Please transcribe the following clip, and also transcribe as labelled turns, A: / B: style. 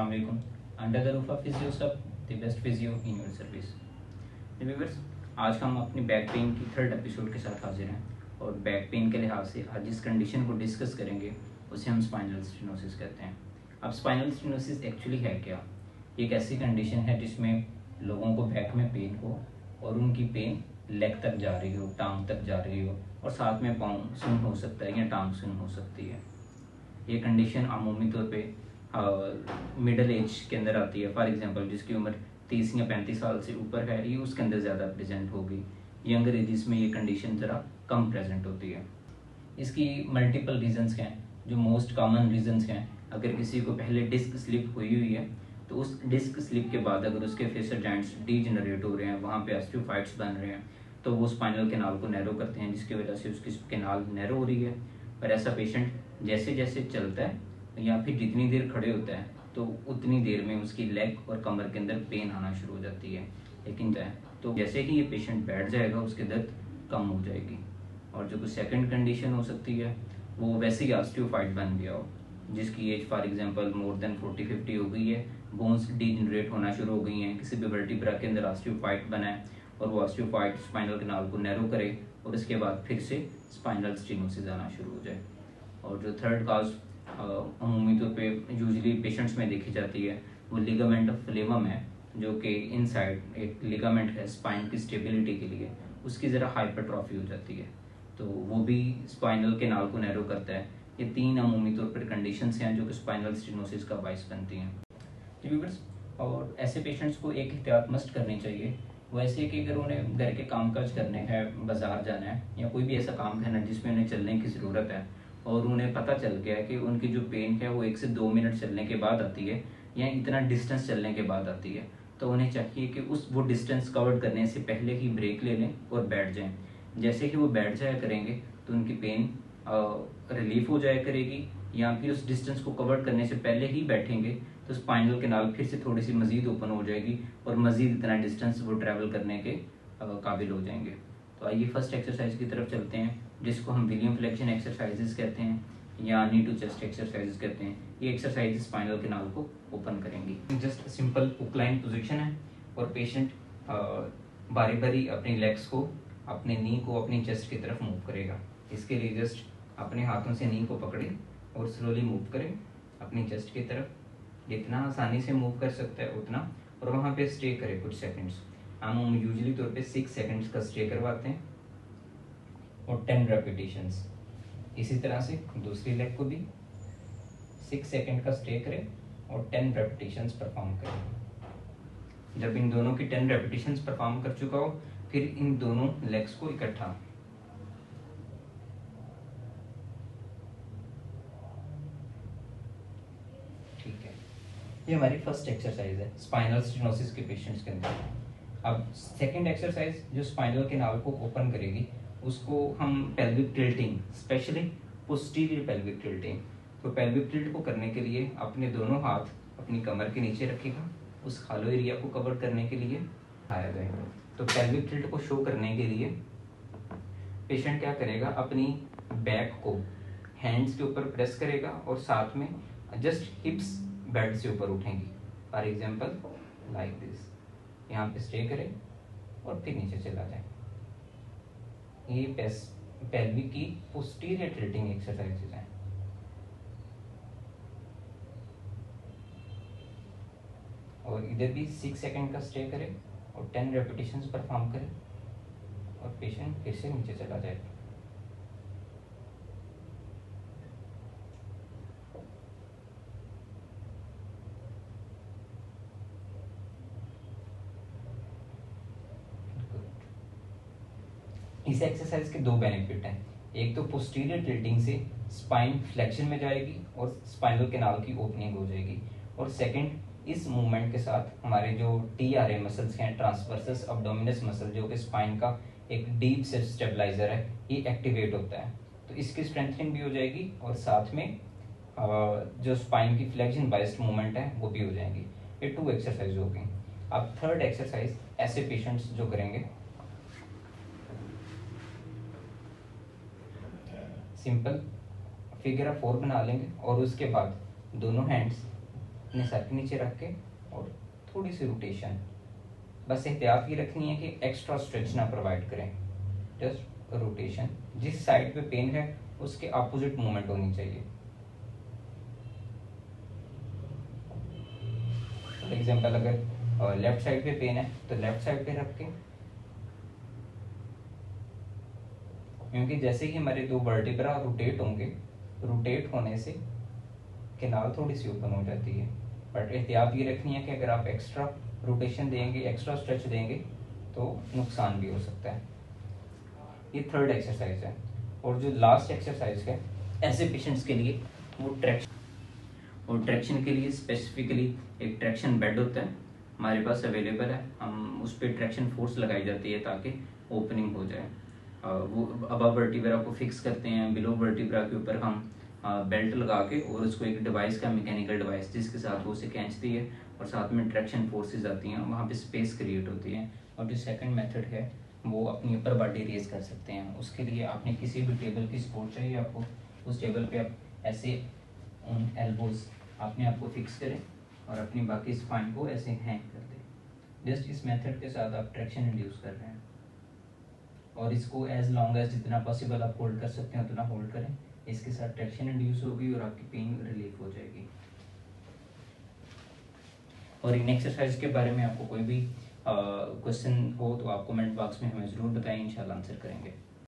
A: अस्सलाम वालेकुम। Under the roof of physio सब the best physio in your service. Viewers, आज हम अपनी बैक पेन की थर्ड एपिसोड के साथ हाजिर हैं और बैक पेन के लिहाज से आज जिस कंडीशन को डिस्कस करेंगे उसे हम स्पाइनल स्टेनोसिस कहते हैं। अब स्पाइनल स्टेनोसिस एक्चुअली है क्या? ये एक ऐसी कंडीशन है जिसमें लोगों को बैक में पेन हो और उनकी पेन लेग तक जा रही हो, टांग तक जा रही हो और साथ में पाँव सुन्न हो सकता है या टांग सुन्न हो सकती है। ये कंडीशन अमूमी तौर पे मिडल एज के अंदर आती है। फॉर एग्जांपल जिसकी उम्र 30 या 35 साल से ऊपर है, ये उसके अंदर ज़्यादा प्रेजेंट होगी। यंगर एजिस में ये कंडीशन ज़रा कम प्रेजेंट होती है। इसकी मल्टीपल रीजंस हैं। जो मोस्ट कॉमन रीजंस हैं, अगर किसी को पहले डिस्क स्लिप हुई हुई है तो उस डिस्क स्लिप के बाद अगर उसके फेसर जॉइंट्स डीजेनरेट हो रहे हैं, वहाँ पे ऑस्टियोफाइट्स बन रहे हैं, तो वो स्पाइनल कैनाल को नैरो करते हैं, जिसकी वजह से उसकी कैनाल नैरो हो रही है। और ऐसा पेशेंट जैसे जैसे चलता है या फिर जितनी देर खड़े होता है तो उतनी देर में उसकी लेग और कमर के अंदर पेन आना शुरू हो जाती है। लेकिन तो जैसे ही ये पेशेंट बैठ जाएगा उसकी दर्द कम हो जाएगी। और जो कुछ सेकंड कंडीशन हो सकती है वो वैसे ही ऑस्टियोफाइट बन गया हो, जिसकी age for example more than 40-50 हो गई है, बोन्स डीजनरेट होना शुरू हो गई हैं, किसी भी वर्टिब्रा के अंदर ऑस्टियोफाइट बना है और वो ऑस्टियोफाइट स्पाइनल कैनाल को नैरो करे और उसके बाद फिर से स्पाइनल स्टेनोसिस आना शुरू हो जाए। और जो थर्ड काज अमूमी तौर पे यूजुअली पेशेंट्स में देखी जाती है वो लिगामेंट ऑफ फ्लेमम है, जो कि इनसाइड एक लिगामेंट है स्पाइन की स्टेबिलिटी के लिए, उसकी ज़रा हाइपरट्रॉफी हो जाती है, तो वो भी स्पाइनल कैनाल को नैरो करता है। ये तीन अमूमी तौर पर कंडीशंस हैं जो कि स्पाइनल स्टेनोसिस का बाइस बनती हैं। व्यूअर्स, और ऐसे पेशेंट्स को एक एहतियात मस्ट करनी चाहिए, वो ऐसे कि अगर उन्हें घर के कामकाज करने हैं, बाजार जाना है या कोई भी ऐसा काम करना है जिसमें उन्हें चलने की ज़रूरत है और उन्हें पता चल गया है कि उनकी जो पेन है वो 1 से 2 मिनट चलने के बाद आती है या इतना डिस्टेंस चलने के बाद आती है, तो उन्हें चाहिए कि वो डिस्टेंस कवर करने से पहले ही ब्रेक ले लें और बैठ जाएं। जैसे ही वो बैठ जाया करेंगे तो उनकी पेन रिलीफ हो जाया करेगी, या फिर उस डिस्टेंस को कवर करने से पहले ही बैठेंगे तो स्पाइनल कैनाल फिर से थोड़ी सी मजीद ओपन हो जाएगी और मजीद इतना डिस्टेंस वो ट्रैवल करने के काबिल हो जाएंगे। तो आइए फर्स्ट एक्सरसाइज की तरफ चलते हैं, जिसको हम विलियम फ्लेक्शन एक्सरसाइजेस कहते हैं या नी टू चेस्ट एक्सरसाइजेस कहते हैं। ये एक्सरसाइज स्पाइनल कैनाल को ओपन करेंगी। जस्ट सिंपल हुकलाइन पोजीशन है और पेशेंट बारी बारी अपनी लेग्स को, अपने नी को अपनी चेस्ट की तरफ मूव करेगा। इसके लिए जस्ट अपने हाथों से नी को पकड़े और स्लोली मूव करें अपनी चेस्ट की तरफ, जितना आसानी से मूव कर सकता है उतना, और वहाँ पे स्टे करें कुछ सेकंड्स। हम यूजुअली तौर पे 6 सेकंड्स का स्टे करवाते हैं और 10 रेपिटेशंस। इसी तरह से दूसरी लेग को भी 6 सेकंड का स्टे करें और 10 रेपिटेशंस परफॉर्म करें। जब इन दोनों की 10 रेपिटेशंस परफॉर्म कर चुका हो फिर इन दोनों लेग्स को इकट्ठा, ठीक है। ये हमारी फर्स्ट एक्सरसाइज है स्पाइनल स्टेनोसिस के पेशेंट्स के अंदर। अब सेकंड एक्सरसाइज जो स्पाइनल कैनाल को ओपन करेगी उसको हम pelvic tilting, specially posterior pelvic tilting. तो पेल्विक टिल्ट को करने के लिए अपने दोनों हाथ अपनी कमर के नीचे रखेगा, उस खालो एरिया को कवर करने के लिए आया गया। तो पेल्विक टिल्ट को शो करने के लिए पेशेंट क्या करेगा, अपनी बैक को हैंड्स के ऊपर प्रेस करेगा और साथ में जस्ट हिप्स बेड से ऊपर उठेंगी। फॉर एग्जाम्पल लाइक दिस, यहाँ पे स्टे करें और फिर नीचे चला जाए। ये पेल्विक की पोस्टीरियर टिल्टिंग एक्सरसाइजेज हैं। और इधर भी 6 सेकंड का स्टे करें और 10 रेपिटेशंस परफॉर्म करें और पेशेंट फिर से नीचे चला जाए। इस एक्सरसाइज के 2 बेनिफिट हैं। एक तो पोस्टीरियर टिल्टिंग से स्पाइन फ्लेक्शन में जाएगी और स्पाइनल कैनाल की ओपनिंग हो जाएगी, और सेकंड इस मूवमेंट के साथ हमारे जो TRA मसल्स हैं, ट्रांसवर्सस अब्डोमिनस मसल, जो कि स्पाइन का एक डीप से स्टेबलाइजर है, ये एक्टिवेट होता है। तो इसकी स्ट्रेंथनिंग भी हो जाएगी और साथ में जो स्पाइन की फ्लेक्शन बाइस्ड मूवमेंट है वो भी हो जाएंगी। ये 2 एक्सरसाइज हो गई। अब थर्ड एक्सरसाइज ऐसे पेशेंट्स जो करेंगे, सिंपल फिगर ऑफ 4 बना लेंगे और उसके बाद दोनों हैंड्स अपने सर के नीचे रख के और थोड़ी सी रोटेशन, बस एहतियात ये रखनी है कि एक्स्ट्रा स्ट्रेच ना प्रोवाइड करें, जस्ट रोटेशन। जिस साइड पे पेन है उसके अपोजिट मूवमेंट होनी चाहिए। फॉर एग्जांपल अगर लेफ्ट साइड पे पेन है तो लेफ्ट साइड पे रख के, क्योंकि जैसे ही हमारे दो वर्टिब्रा रोटेट होंगे, रोटेट होने से कैनाल थोड़ी सी ओपन हो जाती है। बट एहतियात ये रखनी है कि अगर आप एक्स्ट्रा रोटेशन देंगे, एक्स्ट्रा स्ट्रेच देंगे तो नुकसान भी हो सकता है। ये थर्ड एक्सरसाइज है। और जो लास्ट एक्सरसाइज है ऐसे पेशेंट्स के लिए वो ट्रैक्शन, और ट्रैक्शन के लिए स्पेसिफिकली एक ट्रैक्शन बेड होता है हमारे पास अवेलेबल है। हम उस पर ट्रैक्शन फोर्स लगाई जाती है ताकि ओपनिंग हो जाए। वो अबव वर्टिब्रा को फिक्स करते हैं, बिलो वर्टिब्रा के ऊपर हम बेल्ट लगा के, और उसको एक डिवाइस का, मैकेनिकल डिवाइस जिसके साथ वो उसे खींचती है और साथ में ट्रैक्शन फोर्सेस आती हैं, वहाँ पे स्पेस क्रिएट होती है। और जो सेकंड मेथड है वो अपनी अपर बॉडी रेज कर सकते हैं। उसके लिए आपने किसी भी टेबल की सपोर्ट चाहिए आपको, उस टेबल पे आप ऐसे एल्बोज आपने आपको फिक्स करें और अपनी बाकी स्पाइन को ऐसे हैंग कर दें। जस्ट इस मेथड के साथ आप ट्रैक्शन इंड्यूस कर रहे हैं, और इसको एज लॉन्ग एज जितना पॉसिबल आप होल्ड कर सकते हैं उतना होल्ड करें। इसके साथ ट्रैक्शन इंड्यूस होगी और आपकी पेन रिलीफ हो जाएगी। और इन एक्सरसाइज के बारे में आपको कोई भी क्वेश्चन हो तो आप कमेंट बॉक्स में हमें ज़रूर बताएं, इंशाल्लाह आंसर करेंगे।